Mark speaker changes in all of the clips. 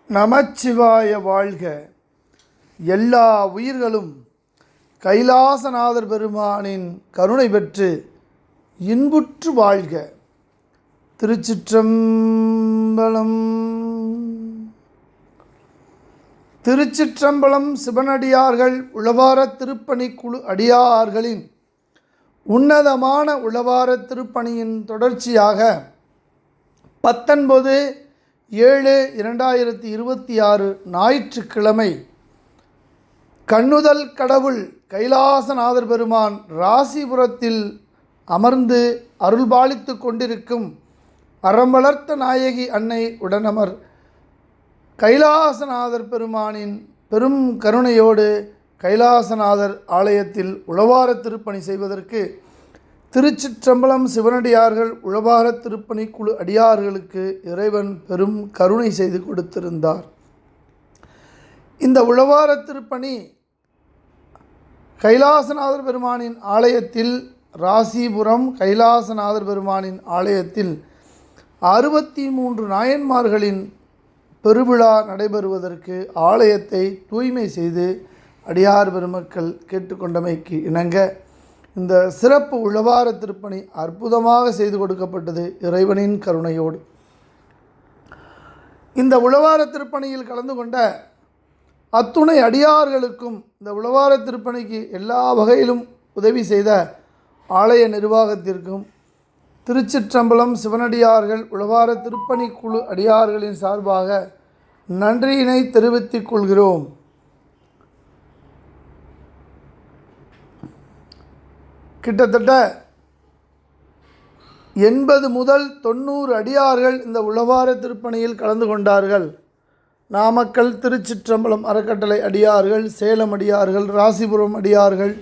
Speaker 1: நமச்சிவாய வாழ்க. எல்லா உயிர்களும் கைலாசநாதர் பெருமானின் கருணை பெற்று இன்புற்று வாழ்க. திருச்சிற்றம்பலம். திருச்சிற்றம்பலம். சிவனடியார்கள் உளவார திருப்பணிக்குழு அடியார்களின் உன்னதமான உளவார திருப்பணியின் தொடர்ச்சியாக 19/7/2026 ஞாயிற்றுக்கிழமை கண்ணுதல் கடவுள் கைலாசநாதர் பெருமான் ராசிபுரத்தில் அமர்ந்து அருள்பாலித்து கொண்டிருக்கும் அறம்பளர்த்த நாயகி அன்னை உடனமர் கைலாசநாதர் பெருமானின் பெரும் கருணையோடு கைலாசநாதர் ஆலயத்தில் உளவார திருப்பணி செய்வதற்கு திருச்சிற்றம்பலம் சிவனடியார்கள் உளவார திருப்பணி குழு அடியார்களுக்கு இறைவன் பெரும் கருணை செய்து கொடுத்திருந்தார். இந்த உளவார திருப்பணி கைலாசநாதர் பெருமானின் ஆலயத்தில், ராசிபுரம் கைலாசநாதர் பெருமானின் ஆலயத்தில் 63 நாயன்மார்களின் பெருவிழா நடைபெறுவதற்கு ஆலயத்தை தூய்மை செய்து அடியார் பெருமக்கள் கேட்டுக்கொண்டமைக்கு இணங்க இந்த சிறப்பு உளவார திருப்பணி அற்புதமாக செய்து கொடுக்கப்பட்டது இறைவனின் கருணையோடு. இந்த உளவார திருப்பணியில் கலந்து கொண்ட அத்துணை அடியார்களுக்கும் இந்த உளவார திருப்பணிக்கு எல்லா வகையிலும் உதவி செய்த ஆலய நிர்வாகத்திற்கும் திருச்சிற்றம்பலம் சிவனடியார்கள் உளவார திருப்பணி குழு அடியார்களின் சார்பாக நன்றியினை தெரிவித்துக் கொள்கிறோம். கிட்டத்தட்ட 80 முதல் 90 அடியார்கள் இந்த உளவார திருப்பணியில் கலந்து கொண்டார்கள். நாமக்கல் திருச்சிற்றம்பலம் அறக்கட்டளை அடியார்கள், சேலம் அடியார்கள், ராசிபுரம் அடியார்கள்,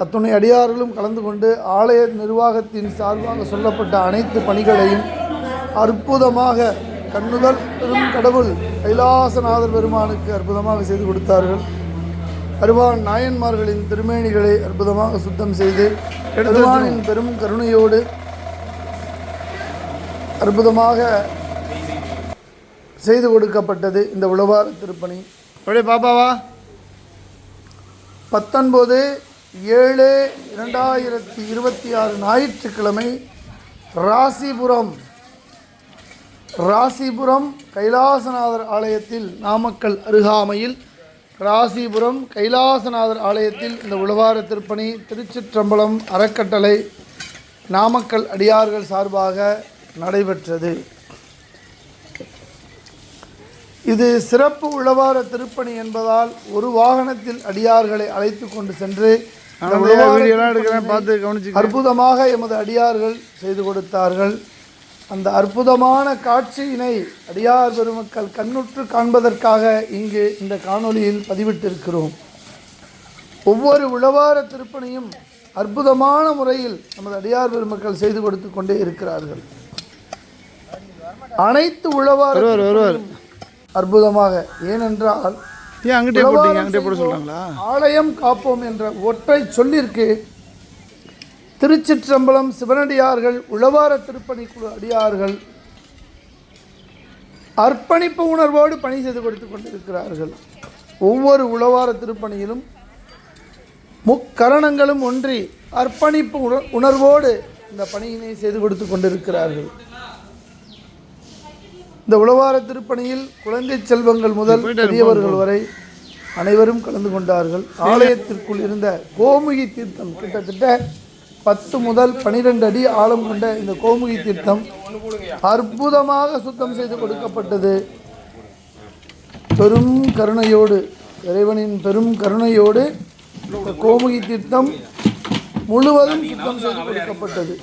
Speaker 1: அத்துணை அடியார்களும் கலந்து கொண்டு ஆலய நிர்வாகத்தின் சார்பாக சொல்லப்பட்ட அனைத்து பணிகளையும் அற்புதமாக கண்ணுதல் பெரும் கடவுள் கைலாசநாதர் பெருமானுக்கு அற்புதமாக செய்து கொடுத்தார்கள். பெருமான் நாயன்மார்களின் திருமேனிகளை அற்புதமாக சுத்தம் செய்து பெருமானின் பெரும் கருணையோடு அற்புதமாக செய்து கொடுக்கப்பட்டது இந்த உளவார திருப்பணி. பாப்பாவா 19/7/2026 ஞாயிற்றுக்கிழமை ராசிபுரம் கைலாசநாதர் ஆலயத்தில், நாமக்கல் அருகாமையில் ராசிபுரம் கைலாசநாதர் ஆலயத்தில் இந்த உளவார திருப்பணி திருச்சிற்றம்பலம் அறக்கட்டளை நாமக்கல் அடியார்கள் சார்பாக நடைபெற்றது. இது சிறப்பு உளவார திருப்பணி என்பதால் ஒரு வாகனத்தில் அடியார்களை அழைத்து கொண்டு சென்று அற்புதமாக எமது அடியார்கள் செய்து கொடுத்தார்கள். அந்த அற்புதமான காட்சியினை அடியார் பெருமக்கள் கண்ணுற்று காண்பதற்காக இங்கு இந்த காணொளியில் பதிவிட்டிருக்கிறோம். ஒவ்வொரு உளவார திருப்பணியும் அற்புதமான முறையில் நமது அடியார் பெருமக்கள் செய்து கொடுத்து கொண்டே இருக்கிறார்கள். அனைத்து உளவார அற்புதமாக, ஏனென்றால் ஆலயம் காப்போம் என்ற ஒற்றை சொல்லிற்கு திருச்சிற்றம்பலம் சிவனடியார்கள் உளவார திருப்பணி குழு அடியார்கள் அர்ப்பணிப்பு உணர்வோடு பணி செய்து கொடுத்து கொண்டிருக்கிறார்கள். ஒவ்வொரு உளவார திருப்பணியிலும் முக்கரணங்களும் ஒன்றி அர்ப்பணிப்பு உணர்வோடு இந்த பணியினை செய்து கொடுத்து கொண்டிருக்கிறார்கள். இந்த உளவார திருப்பணியில் குழந்தை செல்வங்கள் முதல் பெரியவர்கள் வரை அனைவரும் கலந்து கொண்டார்கள். ஆலயத்திற்குள் இருந்த கோமுகி தீர்த்தம் கிட்டத்தட்ட 10 முதல் 12 அடி ஆழம் கொண்ட இந்த கோமுகி தீர்த்தம் அற்புதமாக சுத்தம் செய்து கொடுக்கப்பட்டது. பெரும் கருணையோடு, இறைவனின் பெரும் கருணையோடு இந்த கோமுகி தீர்த்தம் முழுவதும் சுத்தம் செய்து கொடுக்கப்பட்டது.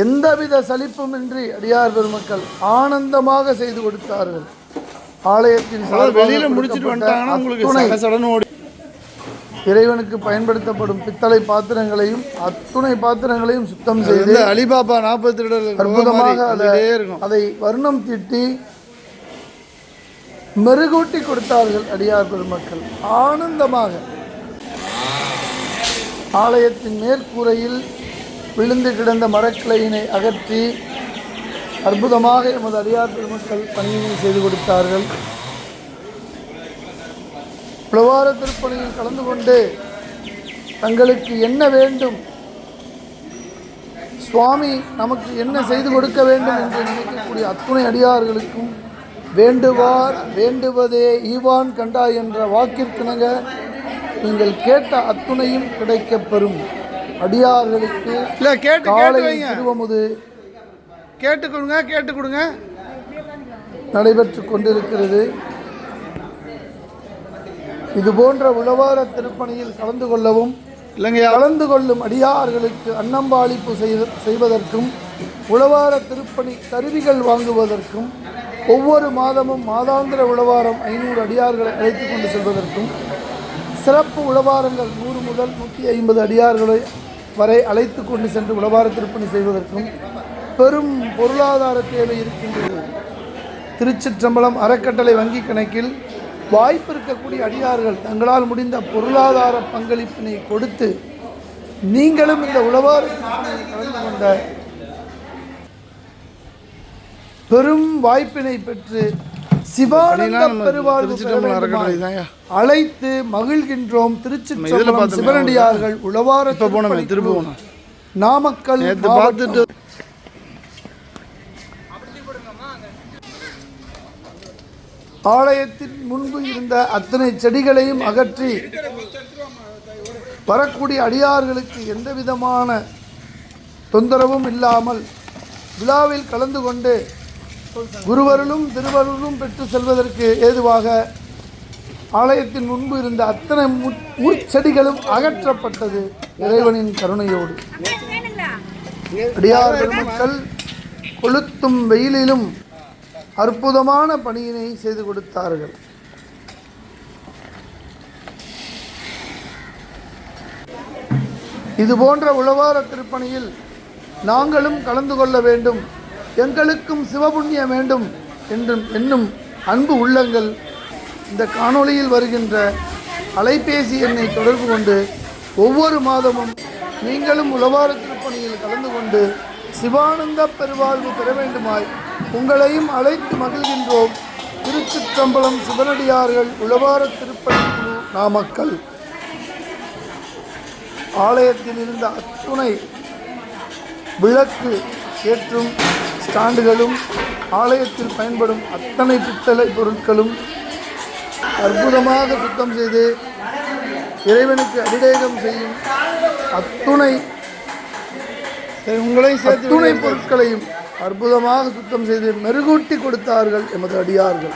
Speaker 1: எந்தவித சலிப்புமின்றி அடியார் பெருமக்கள் ஆனந்தமாக செய்து கொடுத்தார்கள். ஆலயத்தின் வெளியில முடிச்சுட்டு வந்துட்டாங்கன்னா இறைவனுக்கு பயன்படுத்தப்படும் பித்தளை பாத்திரங்களையும் அத்துணை பாத்திரங்களையும் சுத்தம் செய்து அலிபாபா 40 அற்புதமாக அதை வர்ணம் தீட்டி மெருகூட்டி கொடுத்தார்கள் அடியார் பெருமக்கள் ஆனந்தமாக. ஆலயத்தின் மேற்கூரையில் விழுந்து கிடந்த மரக்கிளையினை அகற்றி அற்புதமாக எமது அடியார் பெருமக்கள் பணியினை செய்து கொடுத்தார்கள். உழவார திருப்பணியில் கலந்து கொண்டு தங்களுக்கு என்ன வேண்டும், சுவாமி நமக்கு என்ன செய்து கொடுக்க வேண்டும் என்று நினைக்கக்கூடிய அத்துணை அடியார்களுக்கும் வேண்டுவார் வேண்டுவதே ஈவான் கண்டாய் என்ற வாக்கிற்கிணங்க நீங்கள் கேட்ட அத்துணையும் கிடைக்கப்பெறும். அடியார்களுக்கு திருவமுது கேட்டுக்கொடுங்க நடைபெற்று கொண்டிருக்கிறது. இதுபோன்ற உழவார திருப்பணியில் கலந்து கொள்ளவும் கலந்து கொள்ளும் அடியார்களுக்கு அன்னம்பாளிப்பு செய்வதற்கும் உழவார திருப்பணி கருவிகள் வாங்குவதற்கும் ஒவ்வொரு மாதமும் மாதாந்திர உழவாரம் 500 அடியார்களை அழைத்து கொண்டு செல்வதற்கும் சிறப்பு உழவாரங்கள் 100 முதல் 150 அடியார்களை வரை அழைத்து கொண்டு சென்று உழவார திருப்பணி செய்வதற்கும் பெரும் பொருளாதார தேவை இருக்கின்றது. திருச்சிற்றம்பலம் அறக்கட்டளை வங்கி கணக்கில் வாய்ப்பு இருக்கக்கூடிய அடியார்கள் தங்களால் முடிந்த பொருளாதார பங்களிப்பினை கொடுத்து நீங்களும் இந்த உழவார கலந்து கொண்ட பெரும் வாய்ப்பினை பெற்று சிவானந்த பெருவாழ்வு அழைத்து மகிழ்கின்றோம். திருச்சிற்றம்பலம் சிவனடியார்கள் உழவார நாமக்கல் ஆலயத்தின் முன்பு இருந்த அத்தனை செடிகளையும் அகற்றி வரக்கூடிய அடியார்களுக்கு எந்த விதமான தொந்தரவும் இல்லாமல் விழாவில் கலந்து கொண்டு குருவருளும் திருவருளும் பெற்று செல்வதற்கு ஏதுவாக ஆலயத்தின் முன்பு இருந்த அத்தனை முற்செடிகளும் அகற்றப்பட்டது இறைவனின் கருணையோடு. அடியார் பெருமக்கள் கொளுத்தும் வெயிலிலும் அற்புதமான பணியினை செய்து கொடுத்தார்கள். இதுபோன்ற உழவார திருப்பணியில் நாங்களும் கலந்து கொள்ள வேண்டும், எங்களுக்கும் சிவபுண்ணியம் வேண்டும் என்றும் என்னும் அன்பு உள்ளங்கள் இந்த காணொளியில் வருகின்ற அலைபேசி எண்ணை தொடர்பு கொண்டு ஒவ்வொரு மாதமும் நீங்களும் உழவார திருப்பணியில் கலந்து கொண்டு சிவானந்த பெருவாழ்வு பெற வேண்டுமாய் உங்களையும் அழைத்து மகிழ்கின்றோம். திருச்சிற்றம்பலம் சிவனடியார்கள் உழவார திருப்பணி குழு நாமக்கல். ஆலயத்தில் இருந்த அத்துணை விளக்கு ஏற்றும் ஸ்டாண்டுகளும் ஆலயத்தில் பயன்படும் அத்தனை பித்தளை பொருட்களும் அற்புதமாக சுத்தம் செய்து இறைவனுக்கு அபிஷேகம் செய்யும் அத்துணை பொருட்களையும் அற்புதமாக சுத்தம் செய்து மெருகூட்டி கொடுத்தார்கள் எமது அடியார்கள்.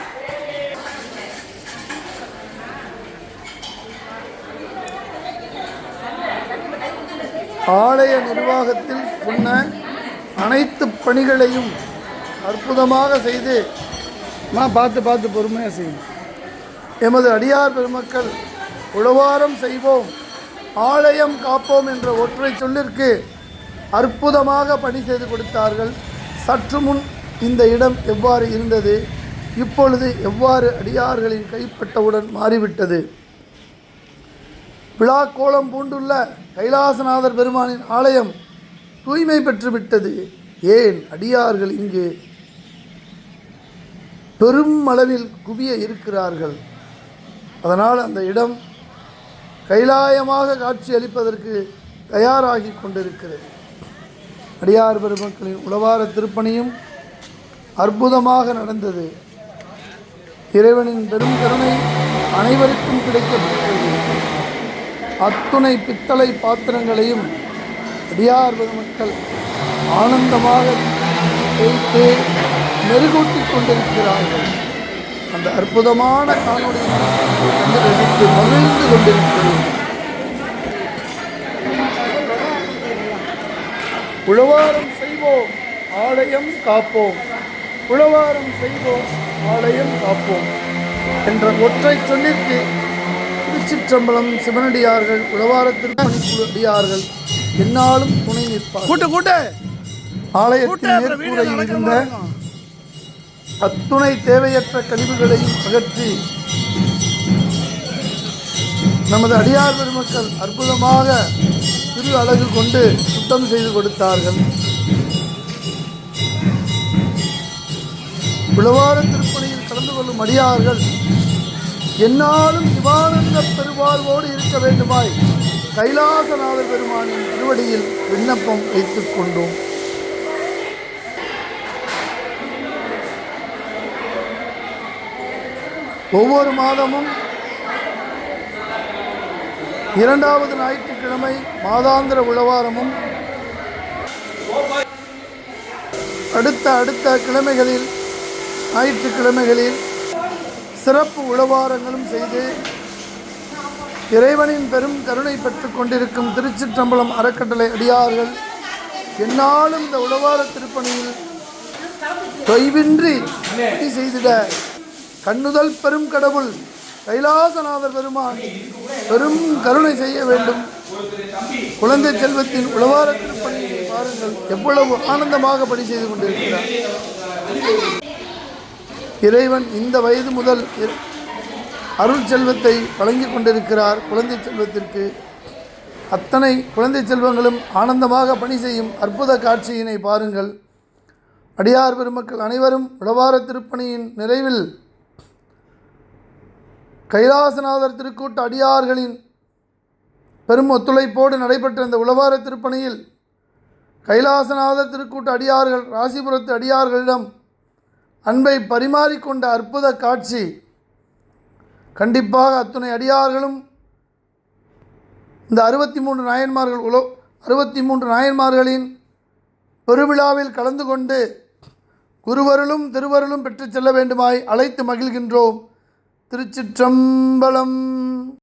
Speaker 1: ஆலய நிர்வாகத்தில் சொன்ன அனைத்து பணிகளையும் அற்புதமாக செய்து பார்த்து பொறுமையாக செய்யும் எமது அடியார் பெருமக்கள் உழவாரம் செய்வோம் ஆலயம் காப்போம் என்ற ஒற்றை சொல்லிற்கு அற்புதமாக பணி செய்து கொடுத்தார்கள். சற்று முன் இந்த இடம் எவ்வாறு இருந்தது, இப்பொழுது எவ்வாறு அடியார்களின் கைப்பட்டவுடன் மாறிவிட்டது. விழா கோலம் பூண்டுள்ள கைலாசநாதர் பெருமானின் ஆலயம் தூய்மை பெற்றுவிட்டது. ஏன் அடியார்கள் இங்கு பெரும் அளவில் குவிய இருக்கிறார்கள். அதனால் அந்த இடம் கைலாயமாக காட்சி அளிப்பதற்கு தயாராகி கொண்டிருக்கிறது. அடியார் பெருமக்களின் உழவார திருப்பணியும் அற்புதமாக நடந்தது. இறைவனின் பெரும் கருணை அனைவருக்கும் கிடைக்கப்பட்டது. அத்துணை பித்தளை பாத்திரங்களையும் அடியார் பெருமக்கள் ஆனந்தமாக வைத்து மெருகூட்டிக் கொண்டிருக்கிறார்கள். அந்த அற்புதமான காணொலியை ரசித்து மகிழ்ந்து கொண்டிருக்கிறோம். உழவாரம் செய்வோம் ஆலயம் காப்போம், உழவாரம் செய்வோம் ஆலயம் காப்போம் என்ற ஒற்றை சொல்லிற்கு திருச்சிற்றம்பலம் சிவனடியார்கள் உழவார திருப்பணிக்குழு அடியார்கள் என்னாலும் துணை நிற்பார். ஆலயத்தின் மேற்கூரையில் இருந்த அத்துணை தேவையற்ற கழிவுகளையும் அகற்றி நமது அடியார் பெருமக்கள் அற்புதமாக திரு அழகு கொண்டு சுத்தம் செய்து கொடுத்தார்கள். உழவார திருப்பணியில் கலந்து கொள்ளும் அடியார்கள் எந்நாளும் சிவானந்த பெருவாழ்வோடு இருக்க வேண்டுமாய் கைலாசநாதர் பெருமானின் திருவடியில் விண்ணப்பம் வைத்துக் கொண்டோம். ஒவ்வொரு மாதமும் 2வது ஞாயிற்றுக்கிழமை மாதாந்திர உழவாரமும் அடுத்த கிழமைகளில் ஞாயிற்றுக்கிழமைகளில் சிறப்பு உழவாரங்களும் செய்து இறைவனின் பெரும் கருணை பெற்றுக் கொண்டிருக்கும் திருச்சிற்றம்பலம் அறக்கட்டளை அடியார்கள் எந்நாளும் இந்த உழவார திருப்பணியில் தொய்வின்றி செய்திட கண்ணுதல் பெரும் கடவுள் கைலாசநாதர் பெருமான் பெரும் கருணை செய்ய வேண்டும். குழந்தை செல்வத்தின் உழவார திருப்பணியை பாருங்கள், எவ்வளவு ஆனந்தமாக பணி செய்து கொண்டிருக்கிறார். இறைவன் இந்த வயது முதல் அருள் செல்வத்தை வழங்கிக் கொண்டிருக்கிறார். குழந்தை செல்வத்திற்கு அத்தனை குழந்தை செல்வங்களும் ஆனந்தமாக பணி செய்யும் அற்புத காட்சியினை பாருங்கள். அடியார் பெருமக்கள் அனைவரும் உழவார திருப்பணியின் நிறைவில் கைலாசநாதர் திருக்கூட்ட அடியார்களின் பெரும் ஒத்துழைப்போடு நடைபெற்ற இந்த உழவார திருப்பணியில் கைலாசநாதர் திருக்கூட்ட அடியார்கள் ராசிபுரத்து அடியார்களிடம் அன்பை பரிமாறிக்கொண்ட அற்புத காட்சி. கண்டிப்பாக அத்துணை அடியார்களும் இந்த 63 நாயன்மார்களின் பெருவிழாவில் கலந்து கொண்டு குருவருளும் திருவருளும் பெற்றுச் செல்ல வேண்டுமாய் அழைத்து மகிழ்கின்றோம். திருச்சிற்றம்பலம்.